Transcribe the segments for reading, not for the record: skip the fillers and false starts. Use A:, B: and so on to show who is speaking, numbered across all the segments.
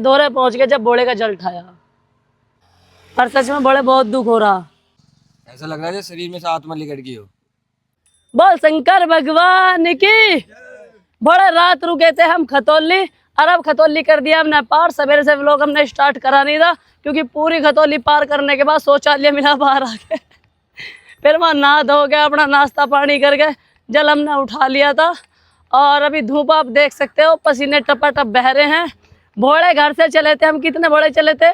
A: दौरे पहुंच गए जब भोले का जल उठाया। और सच में भोले बहुत दुख हो रहा।
B: ऐसा लग रहा है शरीर में से आत्मा निकल गई हो।
A: बोल शंकर भगवान की। भोले रात रुके थे हम खतौली, और अब खतौली कर दिया हमने पार। सवेरे से व्लॉग हमने स्टार्ट करा नहीं था क्योंकि पूरी खतौली पार करने के बाद शौचालय मिला बाहर आ गए। फिर वहाँ नहा धो के अपना नाश्ता पानी करके जल हमने उठा लिया था। और अभी धूप आप देख सकते हो, पसीने टपाटप बह रहे हैं। भोले घर से चले थे हम। कितने भोले चले थे?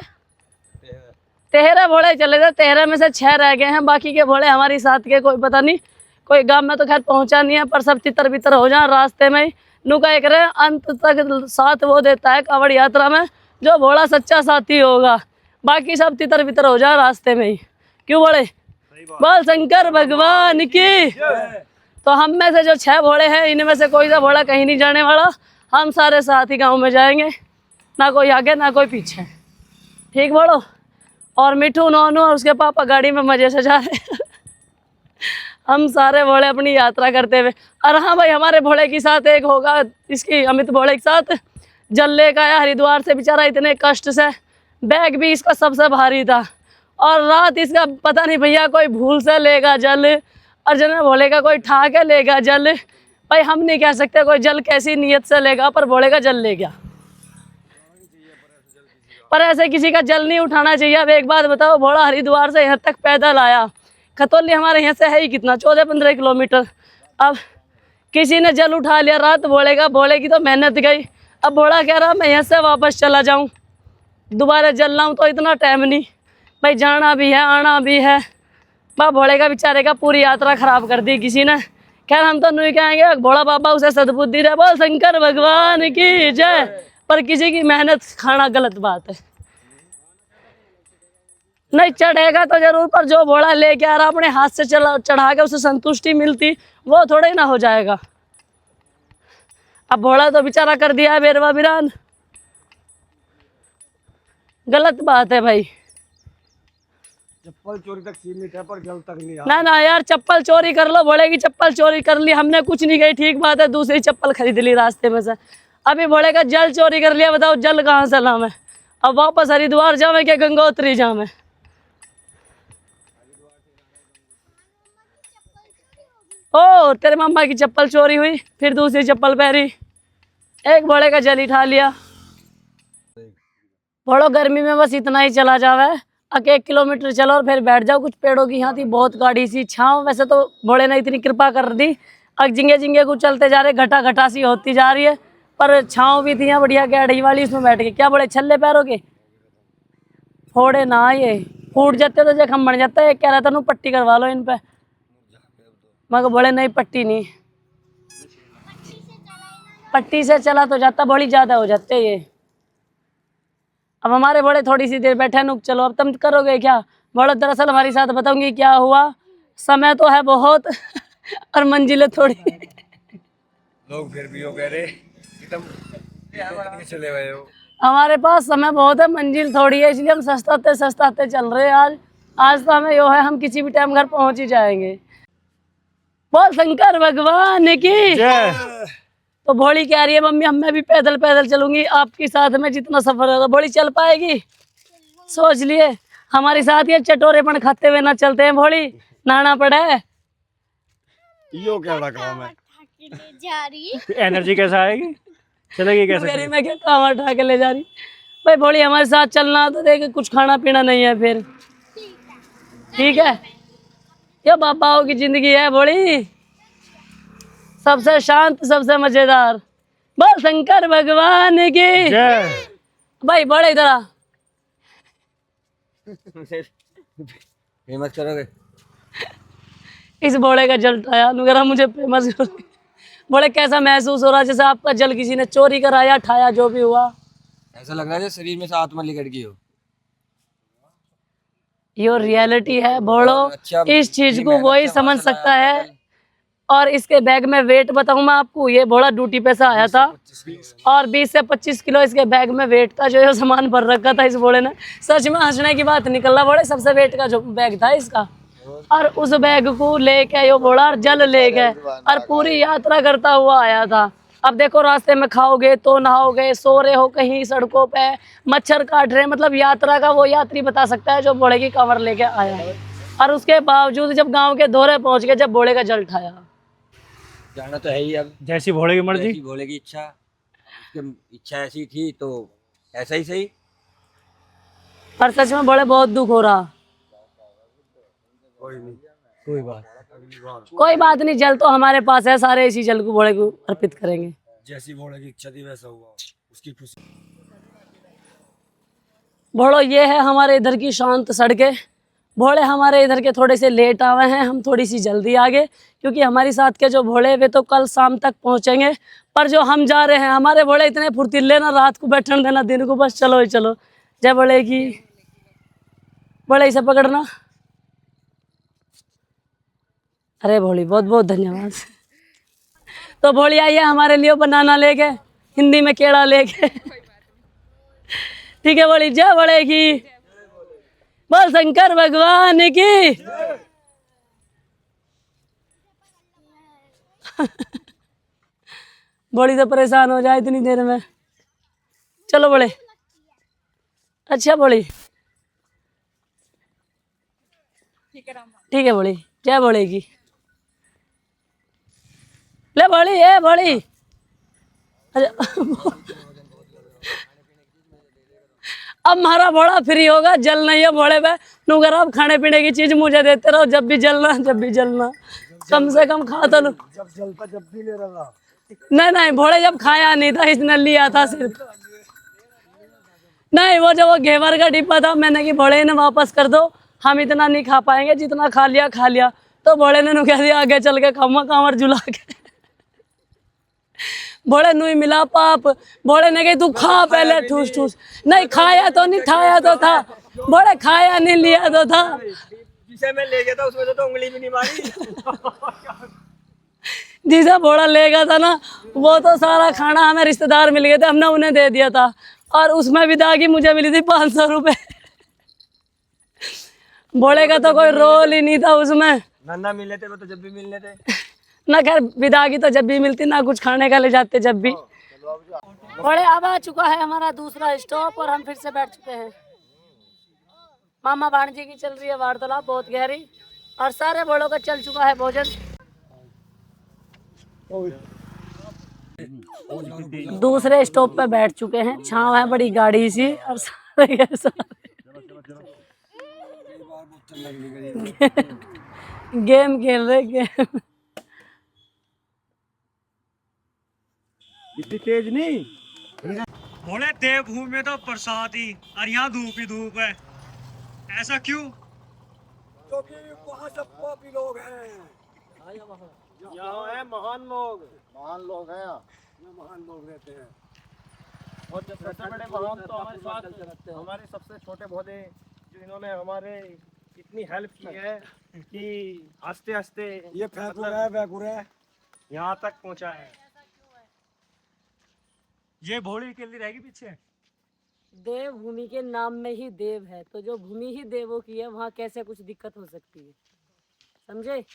A: 13 भोले चले थे। 13 में से 6 रह गए हैं। बाकी के भोले हमारी साथ के कोई पता नहीं, कोई गांव में तो खैर पहुंचा नहीं है, पर सब तितर बितर हो जाए रास्ते में ही। नुका एक रहे अंत तक साथ वो देता है कांवड़ यात्रा में जो भोला सच्चा साथी होगा। बाकी सब तितर बितर हो जाए रास्ते में ही। क्यों बोले? बोल शंकर भगवान की। तो हम में से जो 6 भोले हैं, इनमें से कोई सा भोला कहीं नहीं जाने वाला। हम सारे साथ ही गाँव में जाएंगे, ना कोई आगे ना कोई पीछे। ठीक बोलो। और मिठू नोनू और उसके पापा गाड़ी में मजे से जा रहे हैं। हम सारे भोले अपनी यात्रा करते हुए। और हाँ भाई, हमारे भोले के साथ एक होगा, इसकी अमित भोले के साथ जल लेकर आया हरिद्वार से बेचारा इतने कष्ट से। बैग भी इसका सबसे भारी था। और रात इसका पता नहीं भैया कोई भूल से लेगा जल, और जन भोले का कोई ठा के लेगा जल। भाई हम नहीं कह सकते कोई जल कैसी नीयत से लेगा, पर भोले का जल ले गया। पर ऐसे किसी का जल नहीं उठाना चाहिए। अब एक बात बताओ, भोला हरिद्वार से यहाँ तक पैदल आया। खतौली हमारे यहाँ से है ही कितना, 14-15 किलोमीटर। अब किसी ने जल उठा लिया रात भोले का, भोले की तो मेहनत गई। अब भोला कह रहा मैं यहाँ से वापस चला जाऊँ, दोबारा जल लाऊँ तो इतना टाइम नहीं। भाई जाना भी है आना भी है। बा भोले का बेचारे का पूरी यात्रा खराब कर दी किसी ने। खैर हम तो नहीं कहेंगे, भोला बाबा उसे सद्बुद्धि दे। बोल शंकर भगवान की जय। पर किसी की मेहनत खाना गलत बात है। नहीं चढ़ेगा तो जरूर, पर जो भोला लेके आ रहा अपने हाथ से चढ़ा के उसे संतुष्टि मिलती, वो थोड़ा ही ना हो जाएगा। अब भोला तो बेचारा कर दिया है बेरवा बिरान। गलत बात है भाई।
B: चप्पल चोरी तक सीमित है, पर जल तक नहीं।
A: ना यार, चप्पल चोरी कर लो, भोले की चप्पल चोरी कर ली हमने, कुछ नहीं गई, ठीक बात है। दूसरी चप्पल खरीद ली रास्ते में से। अभी भोले का जल चोरी कर लिया, बताओ जल कहाँ से लावे? अब वापस हरिद्वार जावे क्या गंगोत्री जावे? ओ तेरे मम्मा की चप्पल चोरी हुई, फिर दूसरी चप्पल पहरी, एक भोले का जल उठा लिया। भोलो गर्मी में बस इतना ही चला जावे, 1 किलोमीटर चलो और फिर बैठ जाओ। कुछ पेड़ों की यहाँ थी बहुत गाढ़ी सी छाँव। वैसे तो भोले ने इतनी कृपा कर दी, अब जिंगे जिंगे को चलते जा रहे, घटा घटा सी होती जा रही है। पर छाँव भी थी यहाँ बढ़िया गाढ़ी वाली, उसमें बैठ के क्या बोले छल्ले पैरों के फोड़े ना, ये फूट जाते तो जख्म बन जाता है। एक कह रहा था पट्टी करवा लो इन पे, मगर बोले नहीं पट्टी नहीं, पट्टी से चला तो जाता बड़ी ज्यादा हो जाते ये। अब हमारे बड़े थोड़ी सी देर बैठे नुक, चलो अब तुम करोगे क्या? बड़े दरअसल हमारी साथ बताऊंगी क्या हुआ। समय तो है बहुत और मंजिलें थोड़ी।
B: लोग फिर भी वो कह रहे कि तुम चले गए हो।
A: हमारे पास समय बहुत है, मंजिल थोड़ी है, इसलिए हम सस्ताते चल रहे हैं। आज तो हमें यो है, हम किसी भी टाइम घर पहुंच ही जाएंगे। बोल शंकर भगवान की। तो भोली कह रही है मम्मी हमें भी पैदल पैदल चलूंगी, आपके साथ में जितना सफर है। भोली चल पाएगी? सोच लिए हमारे साथ ये चटोरेपन खाते हुए ना चलते हैं भोली, नहाना पड़ा है।
B: यो क्या काम है?
C: जा रही
D: एनर्जी कैसा आएगी, चलेगी कैसे?
A: मैं क्या काम उठा के ले जा रही? भाई भोली हमारे साथ चलना तो देख, कुछ खाना पीना नहीं है फिर। ठीक है, ये बाबाओं की जिंदगी है भोली, सबसे शांत सबसे मजेदार। बोल शंकर भगवान की
D: जय।
A: भाई बड़े इधर आ।
B: फेमस करोगे?
A: इस भोले का जल उठाया, अगर मुझे फेमस करोगे। बोले कैसा महसूस हो रहा है? जैसे आपका जल किसी ने चोरी कराया, ठाया, जो भी हुआ।
B: ऐसा लग रहा है शरीर में से आत्मा निकल गई हो।
A: ये रियलिटी है भोलो,
B: अच्छा,
A: इस चीज को वही समझ सकता है। और इसके बैग में वेट बताऊं मैं आपको, ये भोला ड्यूटी पे से आया था और 20 से 25 किलो इसके बैग में वेट था, जो ये सामान भर रखा था इस भोले ने। सच में हंसने की बात निकल रहा, बड़े सबसे वेट का जो बैग था इसका। और उस बैग को लेके यो भोला जल ले गए और पूरी यात्रा करता हुआ आया था। अब देखो रास्ते में खाओगे तो नहाओगे, सो रहे हो कहीं सड़कों पे, मच्छर काट रहे हैं, मतलब यात्रा का वो यात्री बता सकता है जो भोले की कमर लेके आया है। और उसके बावजूद जब गांव के दौरे पहुंच गए, जब भोले का जल ठाया।
B: जाना तो है ही अब,
D: जैसी भोले की मर्जी।
B: जैसी भोले की इच्छा, उसकी इच्छा ऐसी थी तो ऐसा ही सही।
A: पर सच में भोले बहुत दुख हो रहा।
B: कोई नहीं,
A: कोई बात नहीं, जल तो हमारे पास है, सारे इसी जल को भोले को अर्पित करेंगे।
B: जैसी भोले की इच्छा थी वैसा हुआ, उसकी खुशी।
A: भोलो ये है हमारे इधर की शांत सड़कें। भोले हमारे इधर के थोड़े से लेट आए हैं, हम थोड़ी सी जल्दी आ गए, क्योंकि हमारी साथ के जो भोले वे तो कल शाम तक पहुंचेंगे। पर जो हम जा रहे हैं, हमारे भोले इतने फुर्तीले ना, रात को बैठने देना, दिन को बस चलो ही चलो। जय भोले की। भोले इसे पकड़ना। अरे भोली बहुत बहुत धन्यवाद। तो भोली आइए हमारे लिए बनाना लेके, हिंदी में केड़ा लेके। ठीक है भोली, जय भोले की। बोल शंकर भगवान की। बड़ी तो परेशान हो जाए इतनी देर में। चलो बड़े। अच्छा बड़ी, ठीक है बड़ी, जय बड़े की। ले बड़ी है बड़ी। अच्छा अब हमारा बड़ा फ्री होगा, जल नहीं है भोले पे नुगर। आप खाने पीने की चीज मुझे देते रहो, जब भी जलना, जब भी जलना, कम से कम खा तो लो।
B: जब जलता जब भी ले रहा।
A: नहीं नहीं, भोले जब खाया नहीं था, इसने लिया था सिर्फ। नहीं, वो जो वो घेवर का डिब्बा था, मैंने कि भोले ने वापस कर दो, हम इतना नहीं खा पाएंगे, जितना खा लिया खा लिया। तो भोले ने कह दिया आगे चल के खाऊंगा कांवर जुला के। भोले नुई मिला पाप। भोले ने कही तू खा पहले, ठूस ठूस। नहीं खाया तो नहीं, खाया तो था। भोले खाया नहीं, लिया तो था।
B: जिसे मैं ले गया था उसमें तो उंगली भी नहीं मारी।
A: जिसे भोला ले गया था ना, वो तो सारा खाना हमें रिश्तेदार मिल गए थे, हमने उन्हें दे दिया था। और उसमें विदागी मुझे मिली थी 500 रुपए। भोले का तो कोई रोल ही नहीं था उसमें।
B: नन्ना मिले थे वो तो जब भी मिलने थे
A: ना, खैर विदागी तो जब भी मिलती, ना कुछ खाने का ले जाते जब भी। भोले अब आ चुका है हमारा दूसरा स्टॉप, और हम फिर से बैठ चुके हैं। मामा भाणजी की चल रही है वार्तालाप बहुत गहरी, और सारे भोलों का चल चुका है भोजन। दूसरे स्टॉप पे बैठ चुके हैं, छांव है बड़ी गाड़ी सी, और सारे के सारे गेम खेल रहे गेम।
B: इतनी तेज नहीं।
D: भोले देवभूमि में तो बरसात ही, और यहाँ धूप ही धूप है, ऐसा क्यों?
B: क्योंकि वहाँ सब पापी लोग हैं। यहाँ है महान लोग हैं यहाँ महान लोग रहते हैं। और जो सबसे बड़े महान तो हमारे साथ, हमारे सबसे छोटे भोले, जो इन्होंने हमारे इतनी हेल्प की है कि हंसते हंसते ये यहाँ तक पहुँचा है। ये भोली अकेली रहेगी पीछे।
A: देवभूमि के नाम में ही देव है, तो जो भूमि ही देवों की है, वहाँ कैसे कुछ दिक्कत हो सकती है, समझे?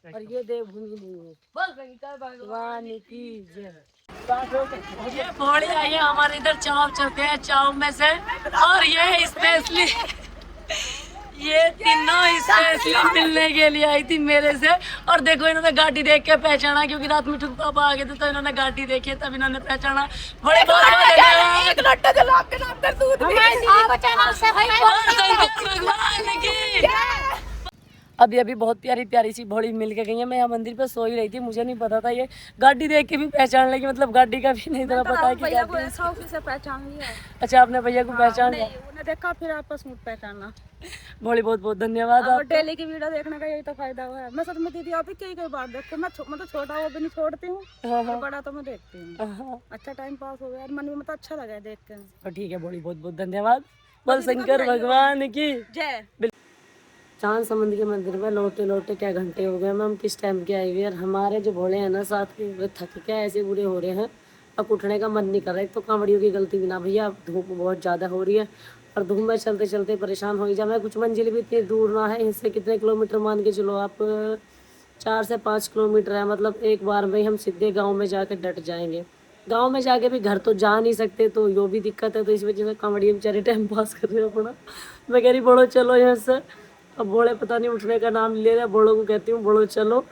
A: और ये देवभूमि नहीं है। भगवान की जय। ये भोले आई है हमारे इधर, चाव चलते हैं, चाव में से, और ये स्पेशली ये तीनों स्पेशली मिलने के लिए आई थी मेरे से। और देखो इन्होंने गाड़ी देख के पहचाना, क्योंकि रात में ठुक पापा आ गए थे, तो इन्होंने गाड़ी देखी, तब इन्होंने पहचाना। बड़े बहुत भगवान की। अभी अभी बहुत प्यारी प्यारी सी भोली मिल के गई है। मैं यहाँ मंदिर पे सो ही रही थी, मुझे नहीं पता था ये गाड़ी देख के भी पहचान लगी, मतलब गाड़ी का भी नहीं था पता है कि
C: भैया को ऐसा ऑफिसर पहचान लिया।
A: अच्छा, आपने भैया को पहचान लिया?
C: उन्हें देखा फिर आपस में पहचाना।
A: भोली बहुत बहुत धन्यवाद।
C: और डेली की वीडियो देखने का यही तो फायदा हुआ है। मैं सच में दीदी आप ही कई बार देखती हूँ। मैं तो छोटा वो भी नहीं छोड़ती हूँ, और बड़ा तो मैं देखती हूँ। अच्छा टाइम पास हो गया, मन में मतलब अच्छा लगा देख के।
A: ठीक है भोली, बहुत बहुत धन्यवाद। बोल शंकर भगवान की
C: जय।
A: चांद समंद के मंदिर में लौटे लौटे क्या घंटे हो गए, हम किस टाइम के आए हुए। और हमारे जो भोले हैं ना साथ के, वे थक के ऐसे बुरे हो रहे हैं, अब उठने का मन नहीं कर रहा है। तो कांवड़ियों की गलती भी ना भैया, धूप बहुत ज़्यादा हो रही है, और धूप में चलते चलते परेशान हो ही जा। मैं कुछ मंजिल भी इतनी दूर ना है, इससे कितने किलोमीटर मान के चलो आप, 4 से 5 किलोमीटर है, मतलब एक बार में ही हम सीधे गांव में जाके डट जाएंगे। गांव में जाके भी घर तो जा नहीं सकते, तो यो भी दिक्कत है। तो इस वजह से कांवड़िया बेचारे टाइम पास कर रहे हो अपना। मैं कह रही बोलो चलो यहाँ से, अब बोले पता नहीं उठने का नाम ले रहे, बोलो को कहती हूँ बोलो चलो।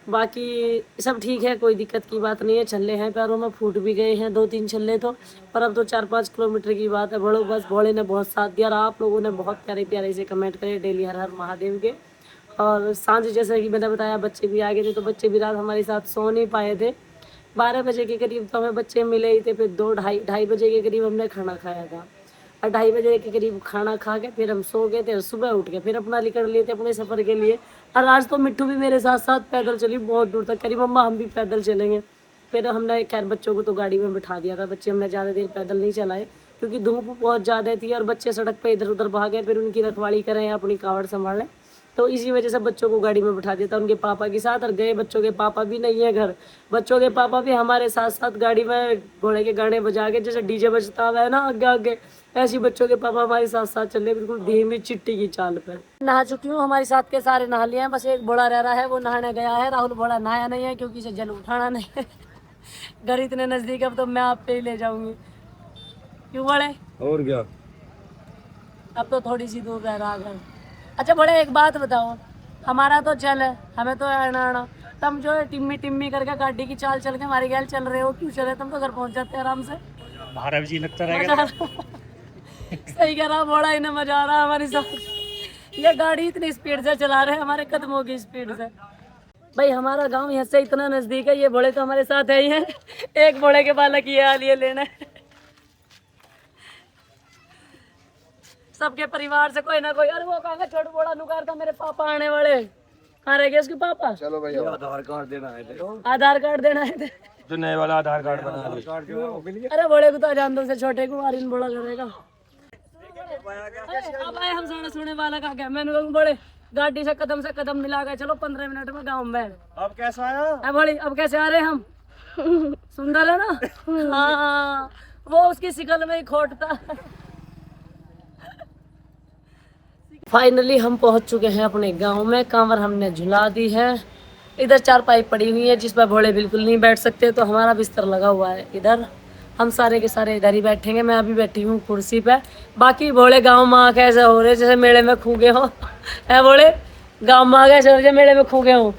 A: बाकी सब ठीक है, कोई दिक्कत की बात नहीं है। छल्ले हैं पैरों में, फूट भी गए हैं 2-3 छल्ले तो, पर अब तो 4-5 किलोमीटर की बात है। बड़ो बस भोले ने बहुत साथ दिया और आप लोगों ने बहुत प्यारे प्यारे से कमेंट करे डेली हर हर महादेव के। और सांझ जैसे कि मैंने बताया बच्चे भी आ गए थे, तो बच्चे भी रात हमारे साथ सो नहीं पाए थे। 12 बजे के करीब तो हमें बच्चे मिले ही थे, फिर 2-2:30 बजे के करीब हमने खाना खाया था, और 2:30 बजे के करीब खाना खा के फिर हम सो गए थे। और सुबह उठ के फिर अपना निकल लिए थे अपने सफ़र के लिए। और आज तो मिट्टू भी मेरे साथ साथ पैदल चली बहुत दूर तक, करीब मम्मा हम भी पैदल चलेंगे। फिर हमने खैर बच्चों को तो गाड़ी में बिठा दिया था, बच्चे हमने ज़्यादा देर पैदल नहीं चलाए क्योंकि धूप बहुत ज़्यादा थी और बच्चे सड़क पे इधर उधर भागे, फिर उनकी रखवाली करें या अपनी कावड़ संभालें, तो इसी वजह से बच्चों को गाड़ी में बिठा दिया था उनके पापा के साथ। और गए, बच्चों के पापा भी नहीं है घर, बच्चों के पापा भी हमारे साथ साथ गाड़ी में घोड़े के गाने बजा के, जैसे डीजे बजता हुआ है ना आगे आगे, ऐसे बच्चों के पापा हमारे साथ साथ चल रहे बिल्कुल धीमी चिट्टी की चाल पे। नहा चुकी हूँ, हमारे साथ के सारे नहा लिए हैं, बस एक बड़ा रह रहा है वो नहाने गया है। राहुल बड़ा नहाया नहीं है क्योंकि इसे जल उठाना नहीं है। घर इतने नज़दीक, अब तो मैं आप पे ही ले जाऊंगी। क्यों बड़े?
B: और क्या,
A: अब तो थोड़ी सी दूर रह रहा घर। अच्छा बड़े एक बात बताओ, हमारा तो चल है, हमें तो आना आना, तुम जो है टिम्मी टिम्मी करके गाड़ी की चाल चल के हमारी गैल चल रहे हो, क्यों चले? तुम तो घर पहुंच जाते आराम से।
D: 12 बजे लगता रहेगा।
A: सही कह रहा, बड़ा इन्हें मजा आ रहा है हमारे साथ। ये गाड़ी इतनी स्पीड से चला रहे हैं, हमारे कदमों की स्पीड से। भाई हमारा गांव यहाँ से इतना नजदीक है, ये बड़े तो हमारे साथ है ही हैं। एक बड़े के बालक ये हाल ये लेना है। सबके परिवार से कोई ना कोई, अरे वो कहा छोटू बड़ा नुकार था, मेरे पापा आने वाले। कहाँ रह गए उसके पापा?
B: चलो भैया आधार कार्ड देना है,
A: आधार कार्ड देना है
B: तो नए वाला आधार कार्ड बना।
A: अरे बड़े को तो जान दो से छोटे को आरिन बड़ा करेगा। अब आए हम सोने वाला का क्या, मैंने कहा बड़े गाड़ी से कदम मिला गए, चलो 15 मिनट में गाँव में।
B: अब कैसा आया?
A: अब बड़ी अब कैसे आ रहे हम? सुंदर है ना? हाँ वो उसकी शिकल में ही खोट था। फाइनली हम पहुंच चुके हैं अपने गांव में, कांवर हमने झुला दी है। इधर चारपाई पड़ी हुई है जिस पर भोले बिल्कुल नहीं बैठ सकते, तो हमारा बिस्तर लगा हुआ है इधर, हम सारे के सारे इधर ही बैठेंगे। मैं अभी बैठी हूँ कुर्सी पे, बाकी भोले गांव में आके ऐसे हो रहे जैसे मेले में खूगे हो। है भोले गांव में आके ऐसे हो रहे मेले में खूगे हो।